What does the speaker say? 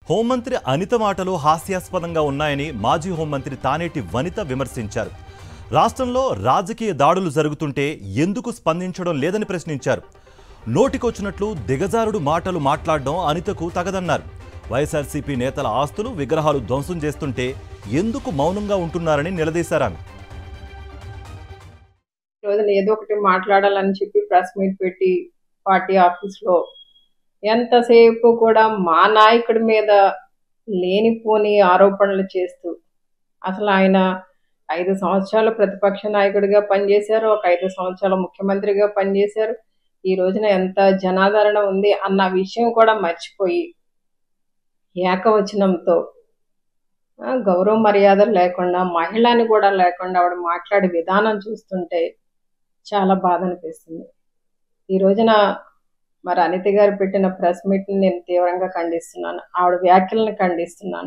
హోంమంత్రి అనిత మాటలు హాస్యాస్పదంగా ఉన్నాయని మాజీ హోంమంత్రి తానేటి వనిత విమర్శించారు. రాష్ట్రంలో రాజకీయ దాడులు జరుగుతుంటే ఎందుకు స్పందించడం లేదని ప్రశ్నించారు. నోటికొచ్చినట్లు దిగజారుడు మాటలు మాట్లాడడం అనితకు తగదన్నారు. వైఎస్ఆర్సీపీ నేతల ఆస్తులు విగ్రహాలు ధ్వంసం చేస్తుంటే ఎందుకు మౌనంగా ఉంటున్నారని నిలదీశారు. ఏదో ఒకటి మాట్లాడాలని చెప్పి ప్రెస్ మీట్ పెట్టి పార్టీ ఆఫీస్లో ఎంతసేపు కూడా మా నాయకుడి మీద లేనిపోని ఆరోపణలు చేస్తూ, అసలు ఆయన 5 సంవత్సరాలు ప్రతిపక్ష నాయకుడిగా పనిచేశారు, ఒక 5 సంవత్సరాలు ముఖ్యమంత్రిగా పనిచేశారు. ఈ రోజున ఎంత జనాదరణ ఉంది అన్న విషయం కూడా మర్చిపోయి ఏకవచనంతో గౌరవ మర్యాదలు లేకుండా, మహిళని కూడా లేకుండా ఆవిడ మాట్లాడే విధానం చూస్తుంటే చాలా బాధ అనిపిస్తుంది. ఈ రోజున మరి అనిత గారు పెట్టిన ప్రెస్ మీట్ని నేను తీవ్రంగా ఖండిస్తున్నాను. ఆవిడ వ్యాఖ్యలను ఖండిస్తున్నాను.